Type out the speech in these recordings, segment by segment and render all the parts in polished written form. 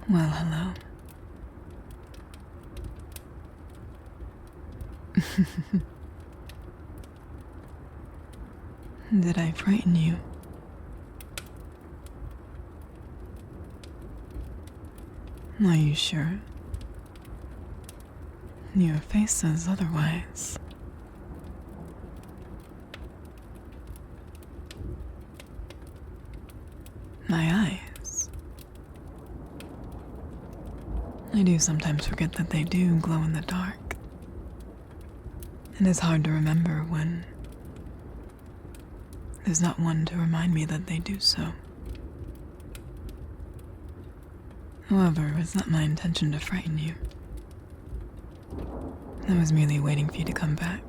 Well, hello. Did I frighten you? Are you sure? Your face says otherwise. My eyes. I do sometimes forget that they do glow in the dark. And it's hard to remember when there's not one to remind me that they do so. However, it's not my intention to frighten you. I was merely waiting for you to come back.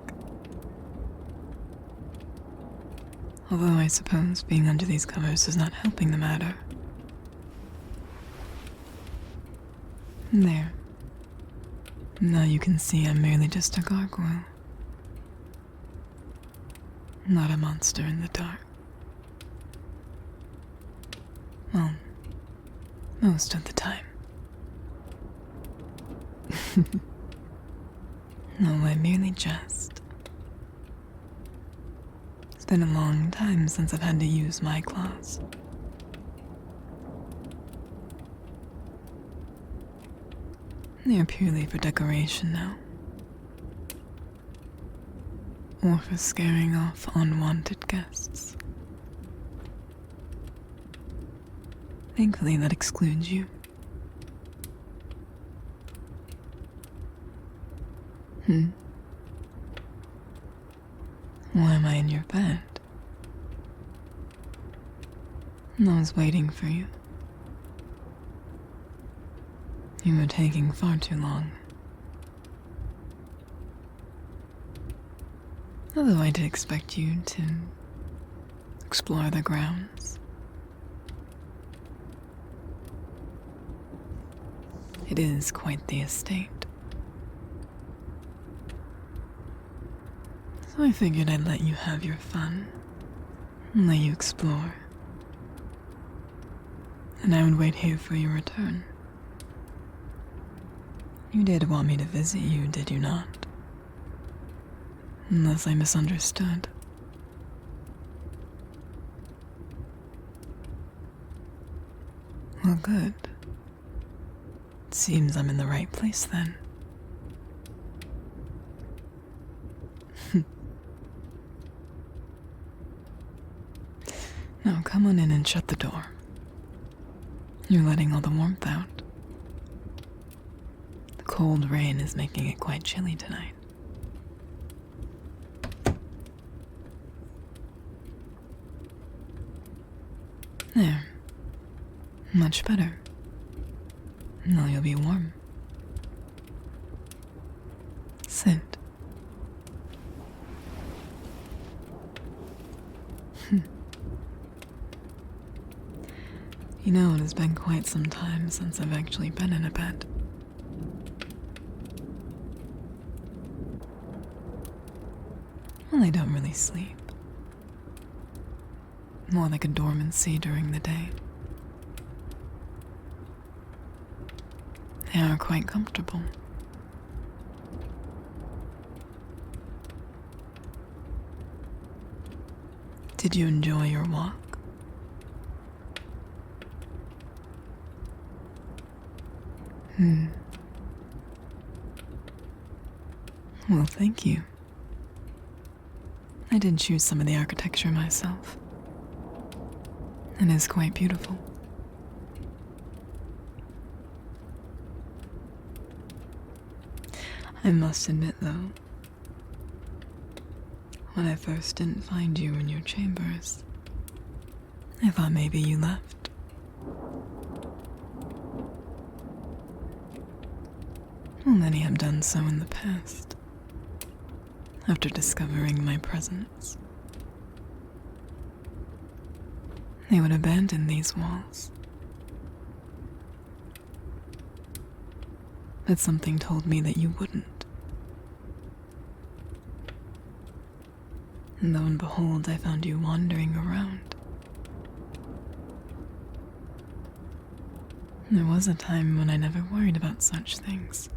Although I suppose being under these covers is not helping the matter. There. Now you can see I'm merely just a gargoyle. Not a monster in the dark. Well, most of the time. No, I merely jest. It's been a long time since I've had to use my claws. They're purely for decoration now. Or for scaring off unwanted guests. Thankfully, that excludes you. Why am I in your bed? I was waiting for you. You were taking far too long. Although I did expect you to explore the grounds. It is quite the estate. So I figured I'd let you have your fun and let you explore. And I would wait here for your return. You did want me to visit you, did you not? Unless I misunderstood. Well, good. It seems I'm in the right place then. Now come on in and shut the door. You're letting all the warmth out. The cold rain is making it quite chilly tonight. There. Much better. Now you'll be warm. Sit. You know, it has been quite some time since I've actually been in a bed. Well, I don't really sleep. More like a dormancy during the day. They are quite comfortable. Did you enjoy your walk? Well, thank you. I did choose some of the architecture myself. It is quite beautiful. I must admit, though, when I first didn't find you in your chambers, I thought maybe you left. Well, many have done so in the past, after discovering my presence. They would abandon these walls. But something told me that you wouldn't. And lo and behold, I found you wandering around. There was a time when I never worried about such things.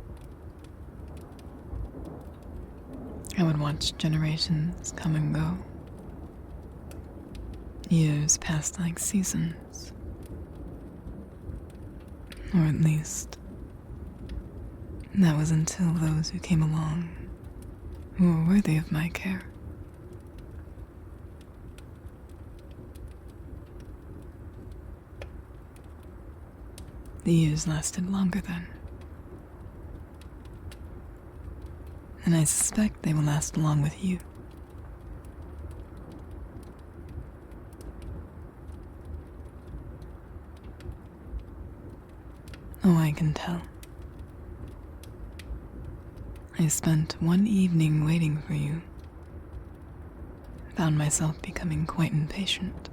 I would watch generations come and go. Years passed like seasons. Or at least, that was until those who came along who were worthy of my care. The years lasted longer then. And I suspect they will last along with you. Oh, I can tell. I spent one evening waiting for you. Found myself becoming quite impatient.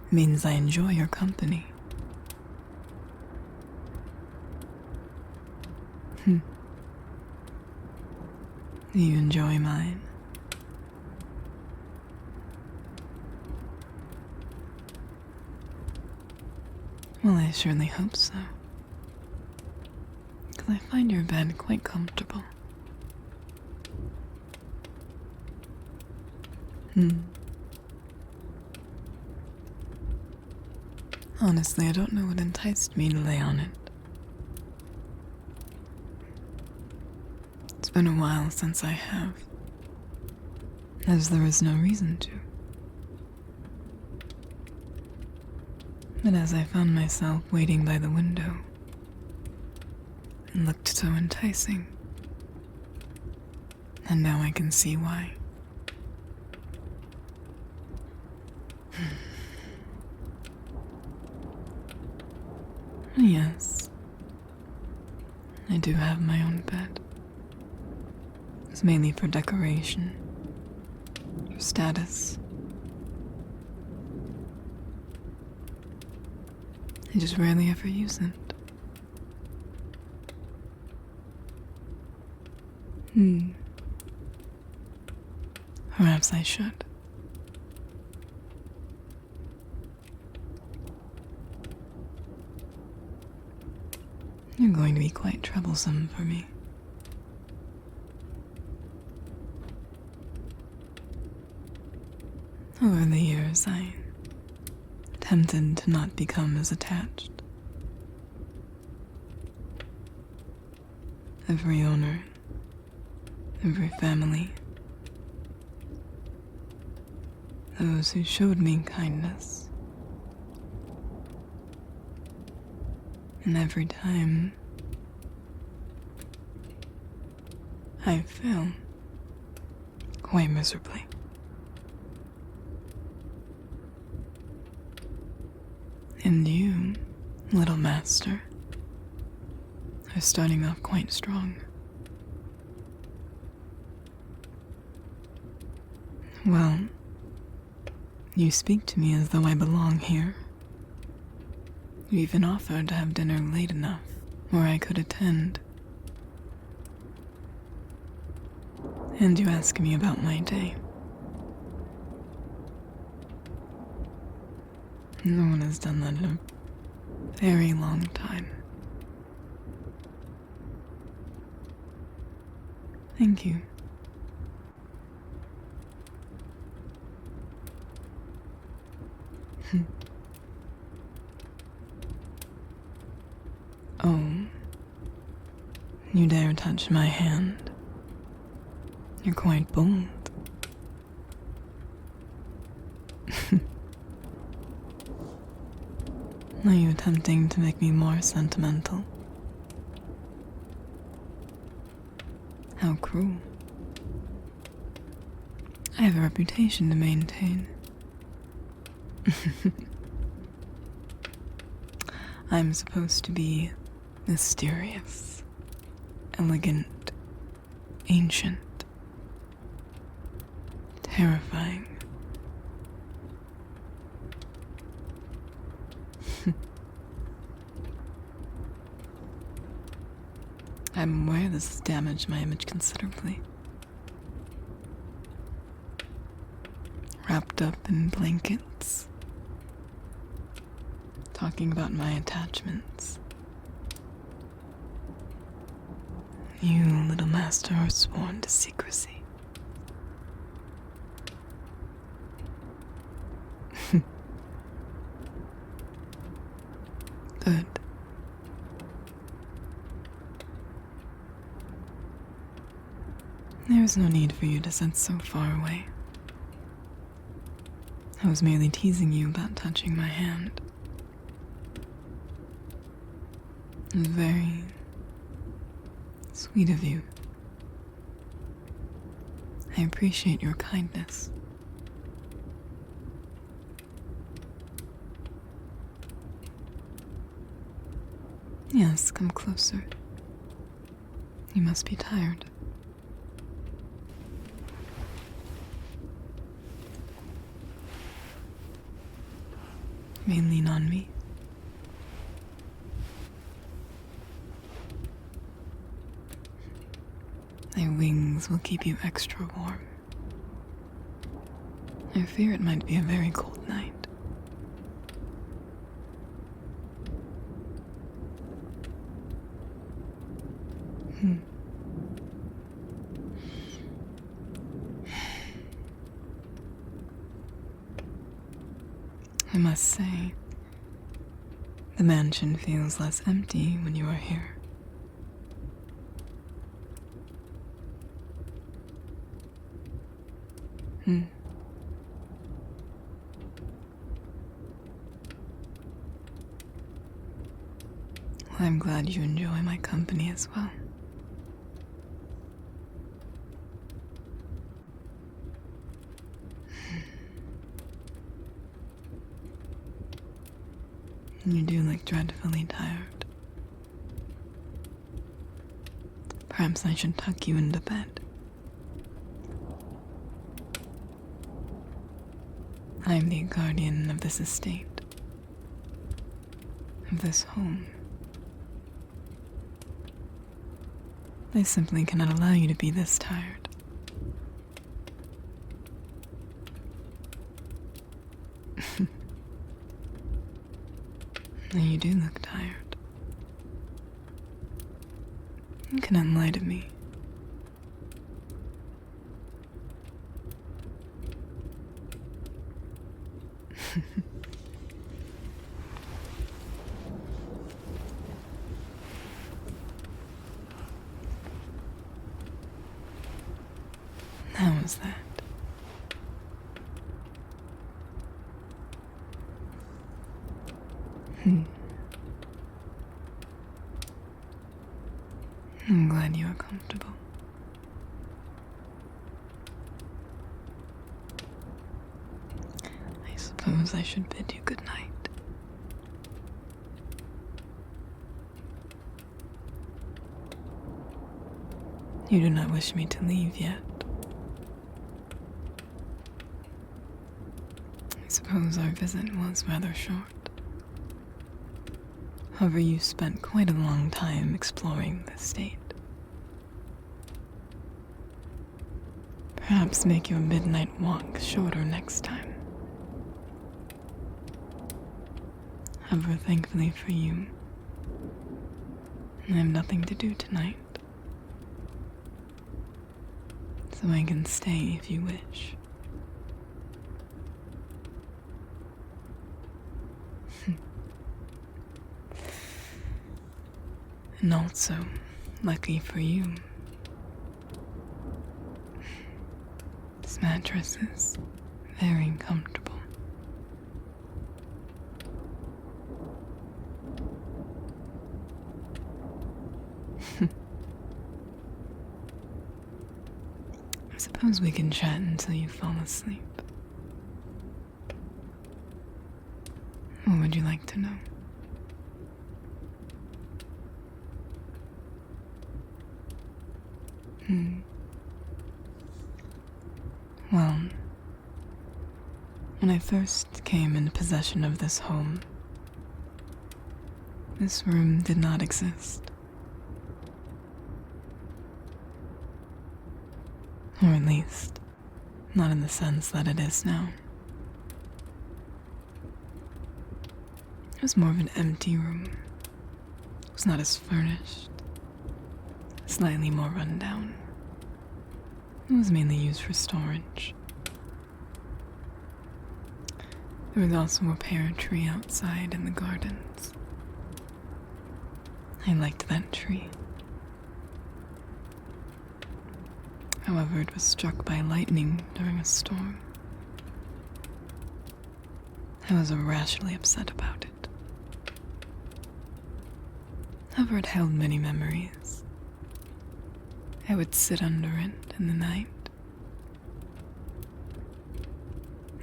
Means I enjoy your company. Do you enjoy mine? Well, I surely hope so. Because I find your bed quite comfortable. Honestly, I don't know what enticed me to lay on it. It's been a while since I have, as there is no reason to. But as I found myself waiting by the window, it looked so enticing, and now I can see why. Yes, I do have my own bed. It's mainly for decoration, for status. I just rarely ever use it. Perhaps I should. You're going to be quite troublesome for me. Over the years, I attempted to not become as attached. Every owner, every family, those who showed me kindness, and every time I fail quite miserably. And you, little master, are starting off quite strong. Well, you speak to me as though I belong here. You even offered to have dinner late enough where I could attend. And you ask me about my day. No one has done that in a very long time. Thank you. Oh, you dare touch my hand? You're quite bold. Are you attempting to make me more sentimental? How cruel. I have a reputation to maintain. I'm supposed to be mysterious, elegant, ancient, terrifying. I'm aware this has damaged my image considerably. Wrapped up in blankets, talking about my attachments. You, little master, are sworn to secrecy. Good. There is no need for you to sit so far away. I was merely teasing you about touching my hand. It was very sweet of you. I appreciate your kindness. Yes, come closer. You must be tired. You may lean on me. My wings will keep you extra warm. I fear it might be a very cold night. I must say, the mansion feels less empty when you are here. Well, I'm glad you enjoy my company as well. You do look dreadfully tired. Perhaps I should tuck you into bed. I am the guardian of this estate, of this home. I simply cannot allow you to be this tired. You do look tired. You cannot lie to me. How was that? I'm glad you are comfortable. I suppose I should bid you good night. You do not wish me to leave yet. I suppose our visit was rather short. However, you spent quite a long time exploring the state. Perhaps make your midnight walk shorter next time. However, thankfully for you, I have nothing to do tonight. So I can stay if you wish. And also, lucky for you, this mattress is very comfortable. I suppose we can chat until you fall asleep. What would you like to know? Well, when I first came into possession of this home, this room did not exist. Or at least, not in the sense that it is now. It was more of an empty room. It was not as furnished, slightly more rundown. It was mainly used for storage. There was also a pear tree outside in the gardens. I liked that tree. However, it was struck by lightning during a storm. I was irrationally upset about it. However, it held many memories. I would sit under it in the night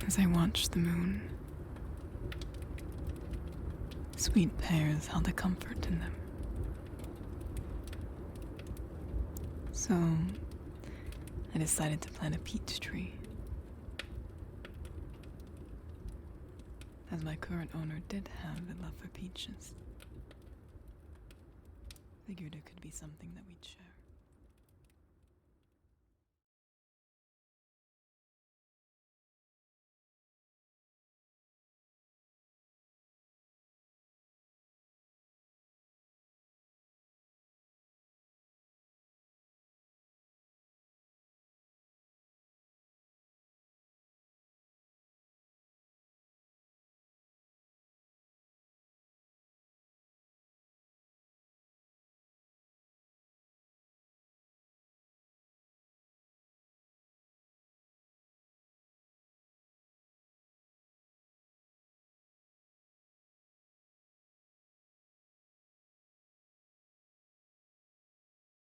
as I watched the moon. Sweet pears held a comfort in them. So, I decided to plant a peach tree. As my current owner did have a love for peaches, figured it could be something that we'd share.